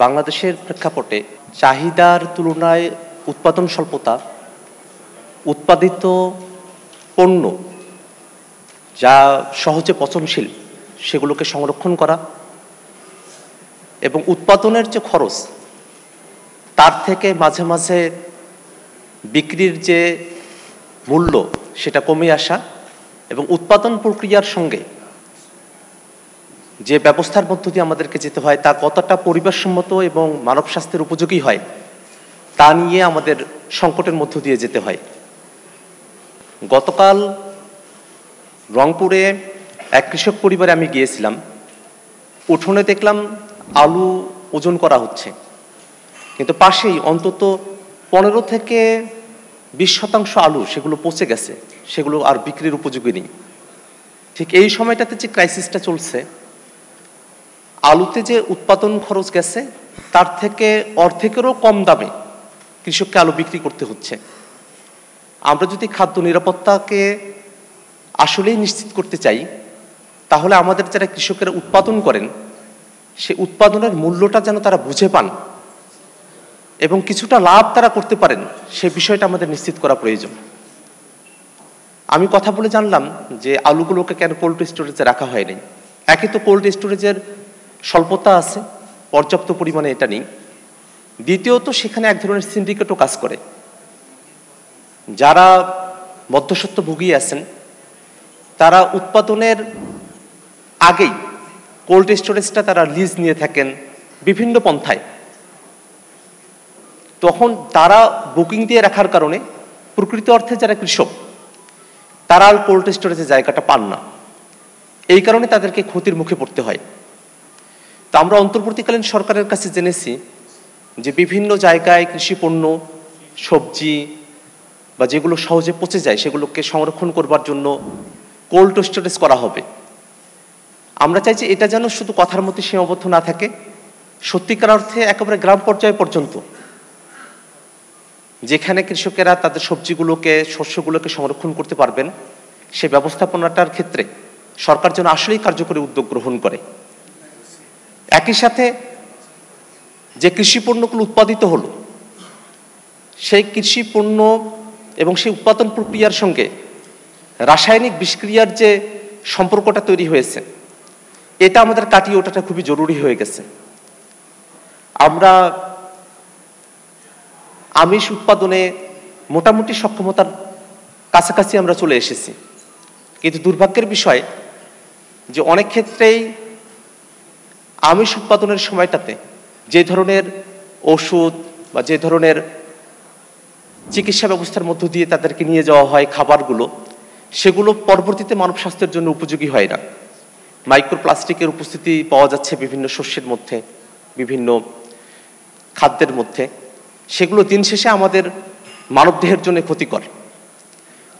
বাংলাদেশের প্রেক্ষাপটে চাহিদার তুলনায় উৎপাদন স্বল্পতা, উৎপাদিত পণ্য যা সহজে পচনশীল সেগুলোকে সংরক্ষণ করা এবং উৎপাদনের যে খরচ তার থেকে মাঝে মাঝে বিক্রির যে মূল্য সেটা কমে আসা এবং উৎপাদন প্রক্রিয়ার সঙ্গে যে ব্যবস্থার মধ্য দিয়ে আমাদেরকে যেতে হয় তা কতটা পরিবেশসম্মত এবং মানব স্বাস্থ্যের উপযোগী হয় তা নিয়ে আমাদের সংকটের মধ্য দিয়ে যেতে হয়। গতকাল রংপুরে এক কৃষক পরিবারে আমি গিয়েছিলাম। উঠোনে দেখলাম আলু ওজন করা হচ্ছে, কিন্তু পাশেই অন্তত 15 থেকে 20% আলু সেগুলো পচে গেছে, সেগুলো আর বিক্রির উপযোগী নেই। ঠিক এই সময়টাতে যে ক্রাইসিসটা চলছে, আলুতে যে উৎপাদন খরচ গেছে তার থেকে অর্ধেকেরও কম দামে কৃষককে আলু বিক্রি করতে হচ্ছে। আমরা যদি খাদ্য নিরাপত্তাকে আসলেই নিশ্চিত করতে চাই, তাহলে আমাদের যারা কৃষকেরা উৎপাদন করেন সে উৎপাদনের মূল্যটা যেন তারা বুঝে পান এবং কিছুটা লাভ তারা করতে পারেন, সে বিষয়টা আমাদের নিশ্চিত করা প্রয়োজন। আমি কথা বলে জানলাম যে আলুগুলোকে কেন কোল্ড স্টোরেজে রাখা হয়নি। একে তো কোল্ড স্টোরেজের স্বল্পতা আছে, পর্যাপ্ত পরিমাণে এটা নেই। দ্বিতীয়ত সেখানে এক ধরনের সিন্ডিকেটও কাজ করে। যারা মধ্যস্বত্বভোগী আছেন তারা উৎপাদনের আগেই কোল্ড স্টোরেজটা তারা লিজ নিয়ে থাকেন বিভিন্ন পন্থায়। তখন তারা বুকিং দিয়ে রাখার কারণে প্রকৃত অর্থে যারা কৃষক তারা আর কোল্ড স্টোরেজের জায়গাটা পান না। এই কারণে তাদেরকে ক্ষতির মুখে পড়তে হয়। তো আমরা অন্তর্বর্তীকালীন সরকারের কাছে জেনেছি যে বিভিন্ন জায়গায় কৃষি পণ্য, সবজি বা যেগুলো সহজে পচে যায় সেগুলোকে সংরক্ষণ করবার জন্য কোল্ড স্টোরেজ করা হবে। আমরা চাই যে এটা যেন শুধু কথার মধ্যে সীমাবদ্ধ না থাকে, সত্যিকার অর্থে একেবারে গ্রাম পর্যায় পর্যন্ত, যেখানে কৃষকেরা তাদের সবজিগুলোকে, শস্যগুলোকে সংরক্ষণ করতে পারবেন, সে ব্যবস্থাপনাটার ক্ষেত্রে সরকার যেন আসলেই কার্যকরী উদ্যোগ গ্রহণ করে। একই সাথে যে কৃষি পণ্যগুলো উৎপাদিত হলো সেই কৃষি পণ্য এবং সেই উৎপাদন প্রক্রিয়ার সঙ্গে রাসায়নিক বিষক্রিয়ার যে সম্পর্কটা তৈরি হয়েছে এটা আমাদের কাটিয়ে ওঠাটা খুবই জরুরি হয়ে গেছে। আমরা আমিষ উৎপাদনে মোটামুটি সক্ষমতার কাছাকাছি আমরা চলে এসেছি, কিন্তু দুর্ভাগ্যের বিষয় যে অনেক ক্ষেত্রেই আমিষ উৎপাদনের সময়টাতে যে ধরনের ওষুধ বা যে ধরনের চিকিৎসা ব্যবস্থার মধ্য দিয়ে তাদেরকে নিয়ে যাওয়া হয় খাবারগুলো, সেগুলো পরবর্তীতে মানব স্বাস্থ্যের জন্য উপযোগী হয় না। মাইক্রোপ্লাস্টিকের উপস্থিতি পাওয়া যাচ্ছে বিভিন্ন শস্যের মধ্যে, বিভিন্ন খাদ্যের মধ্যে, সেগুলো দিন শেষে আমাদের মানবদেহের জন্য ক্ষতিকর।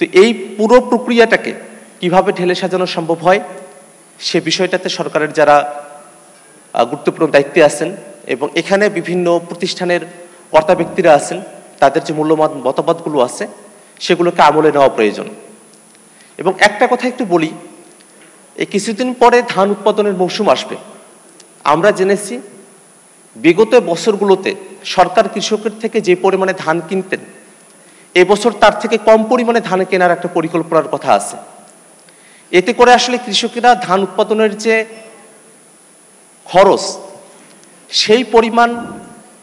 তো এই পুরো প্রক্রিয়াটাকে কিভাবে ঢেলে সাজানো সম্ভব হয় সে বিষয়টাতে সরকারের যারা গুরুত্বপূর্ণ দায়িত্বে আছেন এবং এখানে বিভিন্ন প্রতিষ্ঠানের কর্তা ব্যক্তিরা আছেন, তাদের যে মূল্যবান মতামতগুলো আছে সেগুলোকে আমলে নেওয়া প্রয়োজন। এবং একটা কথা একটু বলি, এই কিছুদিন পরে ধান উৎপাদনের মৌসুম আসবে। আমরা জেনেছি বিগত বছরগুলোতে সরকার কৃষকের থেকে যে পরিমাণে ধান কিনতেন, এবছর তার থেকে কম পরিমাণে ধান কেনার একটা পরিকল্পনার কথা আছে। এতে করে আসলে কৃষকেরা ধান উৎপাদনের যে খরচ সেই পরিমাণ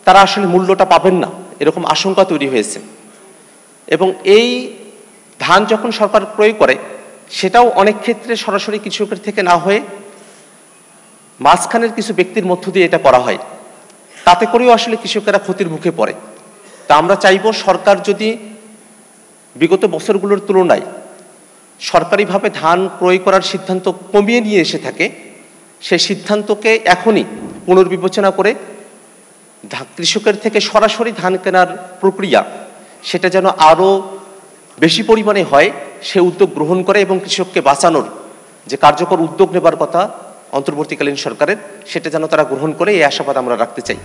তারা আসলে মূল্যটা পাবেন না, এরকম আশঙ্কা তৈরি হয়েছে। এবং এই ধান যখন সরকার ক্রয় করে সেটাও অনেক ক্ষেত্রে সরাসরি কৃষকের থেকে না হয়ে মাঝখানের কিছু ব্যক্তির মধ্য দিয়ে এটা করা হয়, তাতে করেও আসলে কৃষকেরা ক্ষতির মুখে পড়ে। তা আমরা চাইব সরকার যদি বিগত বছরগুলোর তুলনায় সরকারিভাবে ধান ক্রয় করার সিদ্ধান্ত কমিয়ে নিয়ে এসে থাকে, সেই সিদ্ধান্তকে এখনই পুনর্বিবেচনা করে কৃষকের থেকে সরাসরি ধান কেনার প্রক্রিয়া সেটা যেন আরও বেশি পরিমাণে হয় সে উদ্যোগ গ্রহণ করে এবং কৃষককে বাঁচানোর যে কার্যকর উদ্যোগ নেবার কথা অন্তর্বর্তীকালীন সরকারের, সেটা যেন তারা গ্রহণ করে, এই আশাবাদ আমরা রাখতে চাই।